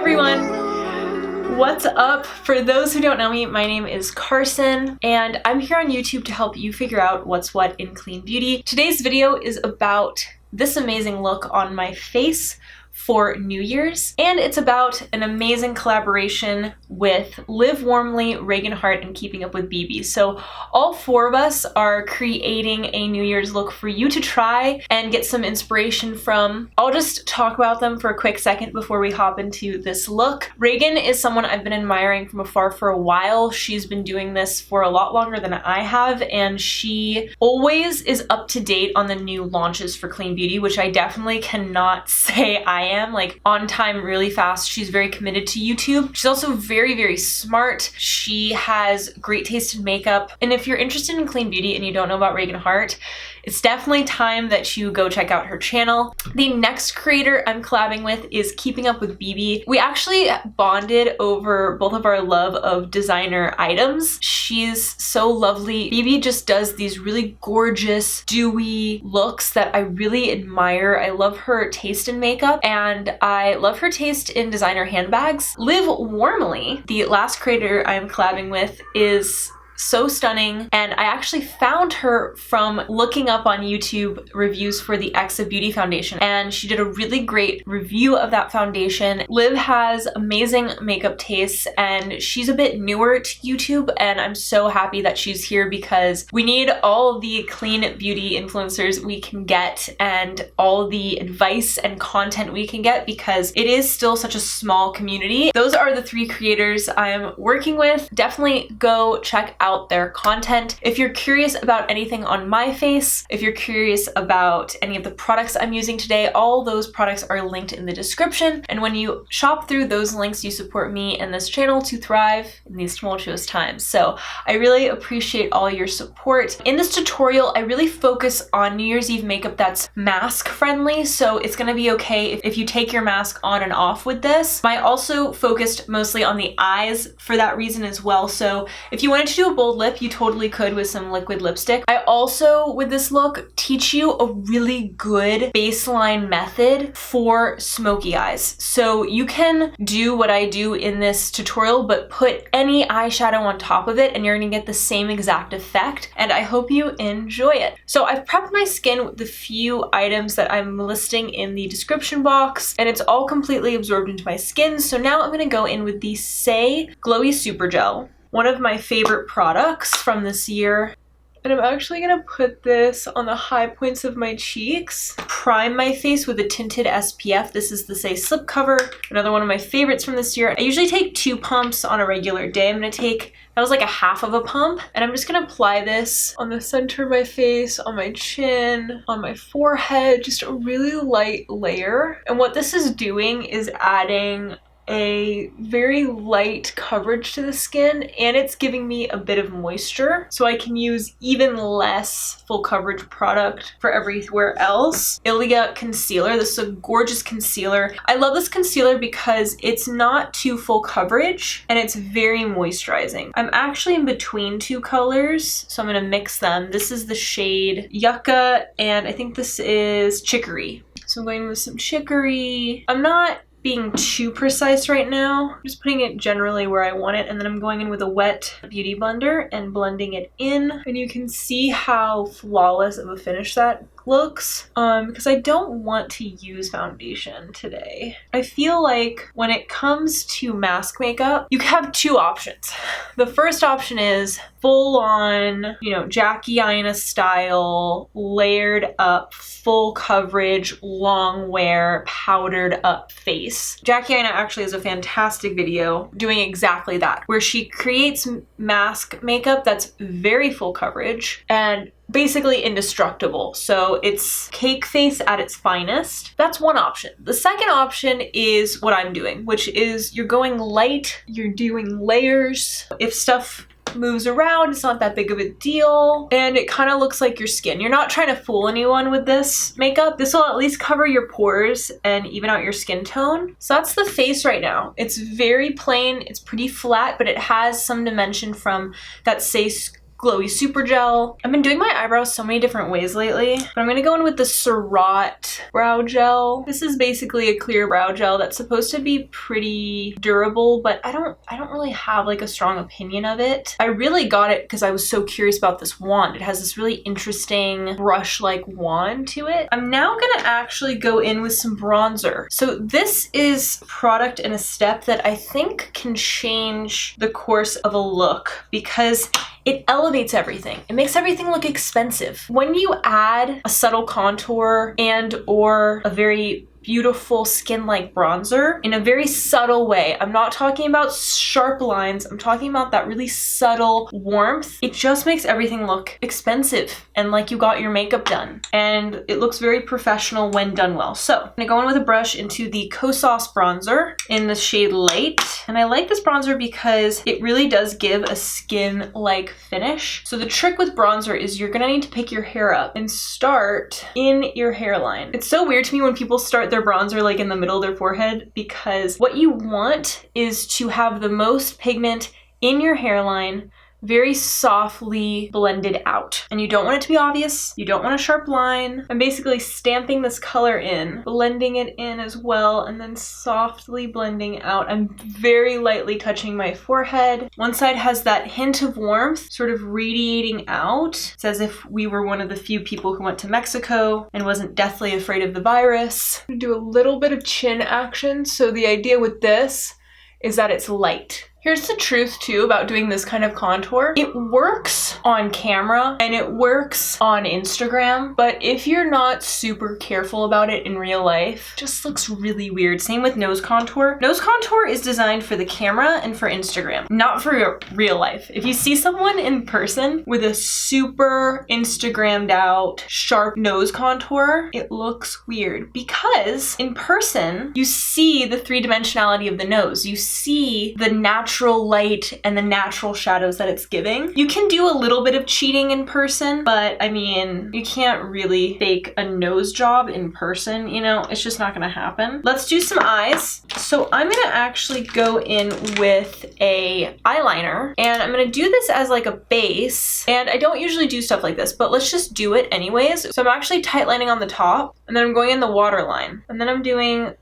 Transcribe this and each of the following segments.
everyone! What's up? For those who don't know me, my name is Carson, and I'm here on YouTube to help you figure out what's what in clean beauty. Today's video is about this amazing look on my face for New Year's, and it's about an amazing collaboration with Live Warmly, Reagan Hart, and Keeping Up with BB. So all four of us are creating a New Year's look for you to try and get some inspiration from. I'll just talk about them for a quick second before we hop into this look. Reagan is someone I've been admiring from afar for a while. She's been doing this for a lot longer than I have, and she always is up to date on the new launches for clean beauty, which I definitely cannot say I am. Like, on time, really fast. She's very committed to YouTube. She's also very, very smart. She has great taste in makeup. And if you're interested in clean beauty and you don't know about Reagan Hart, it's definitely time that you go check out her channel. The next creator I'm collabing with is Keeping Up with BB. We actually bonded over both of our love of designer items. She's so lovely. BB just does these really gorgeous, dewy looks that I really admire. I love her taste in makeup, and I love her taste in designer handbags. Live Warmly, the last creator I'm collabing with, is so stunning, and I actually found her from looking up on YouTube reviews for the Exa Beauty foundation, and she did a really great review of that foundation. Liv has amazing makeup tastes, and she's a bit newer to YouTube, and I'm so happy that she's here because we need all the clean beauty influencers we can get and all the advice and content we can get, because it is still such a small community. Those are the three creators I'm working with. Definitely go check out their content. If you're curious about anything on my face, if you're curious about any of the products I'm using today, all those products are linked in the description. And when you shop through those links, you support me and this channel to thrive in these tumultuous times. So I really appreciate all your support. In this tutorial, I really focus on New Year's Eve makeup that's mask friendly. So it's gonna be okay if you take your mask on and off with this. I also focused mostly on the eyes for that reason as well. So if you wanted to do a bold lip, you totally could with some liquid lipstick. I also, with this look, teach you a really good baseline method for smoky eyes. So you can do what I do in this tutorial, but put any eyeshadow on top of it and you're gonna get the same exact effect, and I hope you enjoy it. So I've prepped my skin with the few items that I'm listing in the description box, and it's all completely absorbed into my skin. So now I'm gonna go in with the Saie Glowy Super Gel, one of my favorite products from this year. And I'm actually gonna put this on the high points of my cheeks, prime my face with a tinted SPF. This is the Saie Slip cover, another one of my favorites from this year. I usually take 2 pumps on a regular day. I'm gonna take, that was like a half of a pump, and I'm just gonna apply this on the center of my face, on my chin, on my forehead, just a really light layer. And what this is doing is adding a very light coverage to the skin, and it's giving me a bit of moisture so I can use even less full coverage product for everywhere else. Ilia Concealer, this is a gorgeous concealer. I love this concealer because it's not too full coverage and it's very moisturizing. I'm actually in between 2 colors, so I'm gonna mix them. This is the shade Yucca, and I think this is Chicory. So I'm going with some Chicory. I'm not being too precise right now. I'm just putting it generally where I want it, and then I'm going in with a wet beauty blender and blending it in, and you can see how flawless of a finish that looks, because I don't want to use foundation today. I feel like when it comes to mask makeup, you have 2 options. The first option is full on, you know, Jackie Aina style, layered up, full coverage, long wear, powdered up face. Jackie Aina actually has a fantastic video doing exactly that, where she creates mask makeup that's very full coverage and basically indestructible. So it's cake face at its finest. That's one option. The second option is what I'm doing, which is you're going light, you're doing layers. If stuff moves around, it's not that big of a deal, and it kind of looks like your skin. You're not trying to fool anyone with this makeup. This will at least cover your pores and even out your skin tone. So that's the face right now. It's very plain, it's pretty flat, but it has some dimension from that Saie Glowy Super Gel. I've been doing my eyebrows so many different ways lately, but I'm gonna go in with the Surratt brow gel. This is basically a clear brow gel that's supposed to be pretty durable, but I don't really have like a strong opinion of it. I really got it because I was so curious about this wand. It has this really interesting brush-like wand to it. I'm now gonna actually go in with some bronzer. So this is a product and a step that I think can change the course of a look because it elevates everything. It makes everything look expensive. When you add a subtle contour and or a very beautiful skin-like bronzer in a very subtle way. I'm not talking about sharp lines. I'm talking about that really subtle warmth. It just makes everything look expensive and like you got your makeup done. And it looks very professional when done well. So I'm gonna go in with a brush into the Kosas bronzer in the shade Light. And I like this bronzer because it really does give a skin-like finish. So the trick with bronzer is you're gonna need to pick your hair up and start in your hairline. It's so weird to me when people start their bronzer like in the middle of their forehead, because what you want is to have the most pigment in your hairline, very softly blended out. And you don't want it to be obvious. You don't want a sharp line. I'm basically stamping this color in, blending it in as well, and then softly blending out. I'm very lightly touching my forehead. One side has that hint of warmth sort of radiating out. It's as if we were one of the few people who went to Mexico and wasn't deathly afraid of the virus. I'm gonna do a little bit of chin action. So the idea with this is that it's light. Here's the truth too about doing this kind of contour. It works on camera and it works on Instagram, but if you're not super careful about it in real life, it just looks really weird. Same with nose contour. Nose contour is designed for the camera and for Instagram, not for real life. If you see someone in person with a super Instagrammed out sharp nose contour, it looks weird because in person, you see the three-dimensionality of the nose. You see the natural light and the natural shadows that it's giving. You can do a little bit of cheating in person, but I mean, you can't really fake a nose job in person, you know, it's just not gonna happen. Let's do some eyes. So I'm gonna actually go in with a eyeliner and I'm gonna do this as like a base. And I don't usually do stuff like this, but let's just do it anyways. So I'm actually tight lining on the top and then I'm going in the waterline and then I'm doing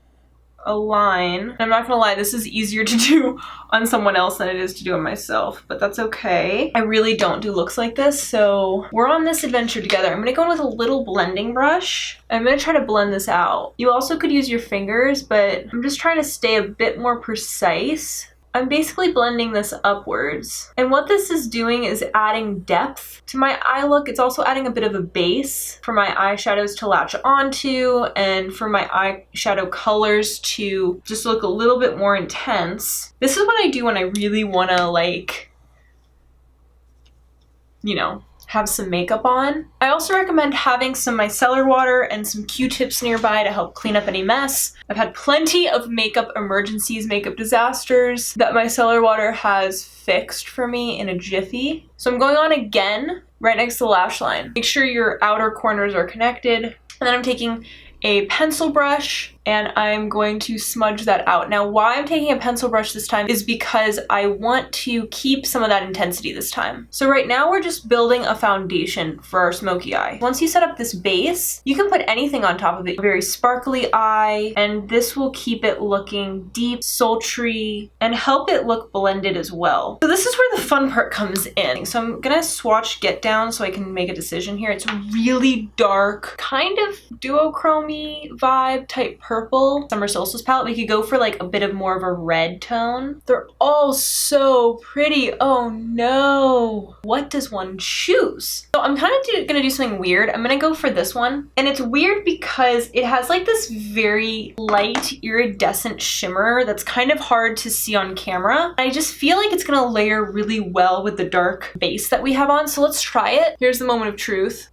a line. I'm not gonna lie, this is easier to do on someone else than it is to do on myself, but that's okay. I really don't do looks like this, so we're on this adventure together. I'm gonna go in with a little blending brush. I'm gonna try to blend this out. You also could use your fingers, but I'm just trying to stay a bit more precise. I'm basically blending this upwards. And what this is doing is adding depth to my eye look. It's also adding a bit of a base for my eyeshadows to latch onto and for my eyeshadow colors to just look a little bit more intense. This is what I do when I really wanna like, you know, have some makeup on. I also recommend having some micellar water and some Q-tips nearby to help clean up any mess. I've had plenty of makeup emergencies, makeup disasters that micellar water has fixed for me in a jiffy. So I'm going on again right next to the lash line. Make sure your outer corners are connected. And then I'm taking a pencil brush and I'm going to smudge that out. Now, why I'm taking a pencil brush this time is because I want to keep some of that intensity this time. So right now we're just building a foundation for our smoky eye. Once you set up this base, you can put anything on top of it. A very sparkly eye, and this will keep it looking deep, sultry, and help it look blended as well. So this is where the fun part comes in. So I'm gonna swatch Get Down so I can make a decision here. It's really dark, kind of duochrome-y vibe type purple summer solstice palette. We could go for like a bit of more of a red tone. They're all so pretty. Oh no, what does one choose? So I'm kind of gonna do something weird. I'm gonna go for this one, and it's weird because it has like this very light iridescent shimmer that's kind of hard to see on camera. I just feel like it's gonna layer really well with the dark base that we have on, so let's try it. Here's the moment of truth.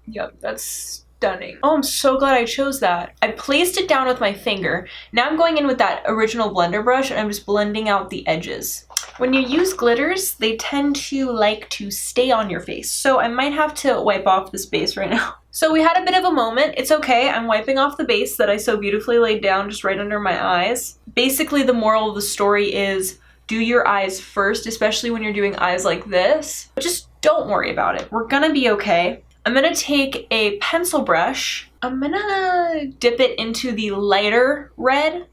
Yep, that's stunning. Oh, I'm so glad I chose that. I placed it down with my finger. Now I'm going in with that original blender brush and I'm just blending out the edges. When you use glitters, they tend to like to stay on your face. So I might have to wipe off this base right now. So we had a bit of a moment. It's okay. I'm wiping off the base that I so beautifully laid down just right under my eyes. Basically, the moral of the story is do your eyes first, especially when you're doing eyes like this. But just don't worry about it. We're gonna be okay. I'm gonna take a pencil brush. I'm gonna dip it into the lighter red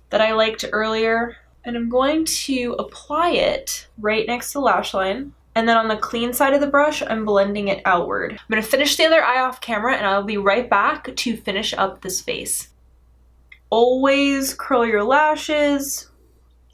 that I liked earlier. And I'm going to apply it right next to the lash line. And then on the clean side of the brush, I'm blending it outward. I'm gonna finish the other eye off camera and I'll be right back to finish up this face. Always curl your lashes.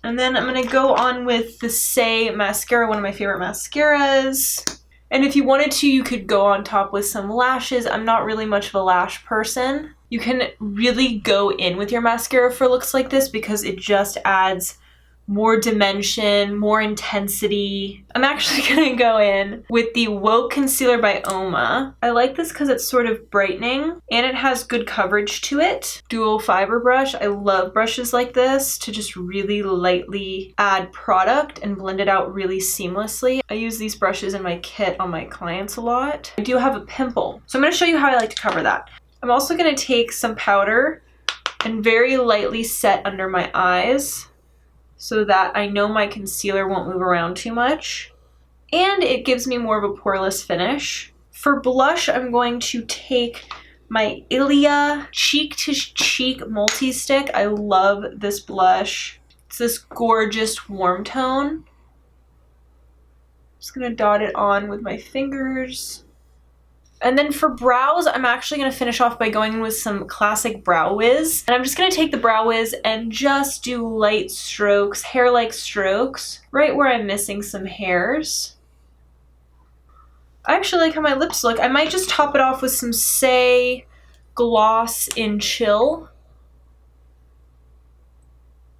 And then I'm gonna go on with the Saie mascara, one of my favorite mascaras. And if you wanted to, you could go on top with some lashes. I'm not really much of a lash person. You can really go in with your mascara for looks like this because it just adds more dimension, more intensity. I'm actually gonna go in with the Uoma Concealer by Uoma. I like this because it's sort of brightening and it has good coverage to it. Dual fiber brush. I love brushes like this to just really lightly add product and blend it out really seamlessly. I use these brushes in my kit on my clients a lot. I do have a pimple, so I'm gonna show you how I like to cover that. I'm also gonna take some powder and very lightly set under my eyes, so that I know my concealer won't move around too much. And it gives me more of a poreless finish. For blush, I'm going to take my Ilia Cheek to Cheek Multi-Stick. I love this blush. It's this gorgeous warm tone. Just gonna dot it on with my fingers. And then for brows, I'm actually going to finish off by going with some classic Brow Wiz. And I'm just going to take the Brow Wiz and just do light strokes, hair-like strokes, right where I'm missing some hairs. I actually like how my lips look. I might just top it off with some Saie Gloss in Chill.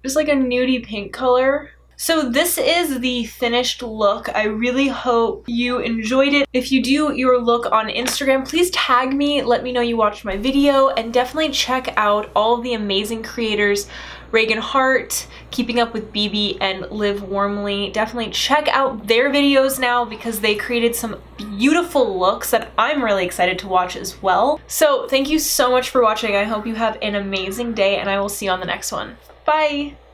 Just like a nudie pink color. So this is the finished look. I really hope you enjoyed it. If you do your look on Instagram, please tag me, let me know you watched my video, and definitely check out all of the amazing creators, Reagan Hart, Keeping Up with BB, and Live Warmly. Definitely check out their videos now because they created some beautiful looks that I'm really excited to watch as well. So thank you so much for watching. I hope you have an amazing day and I will see you on the next one. Bye!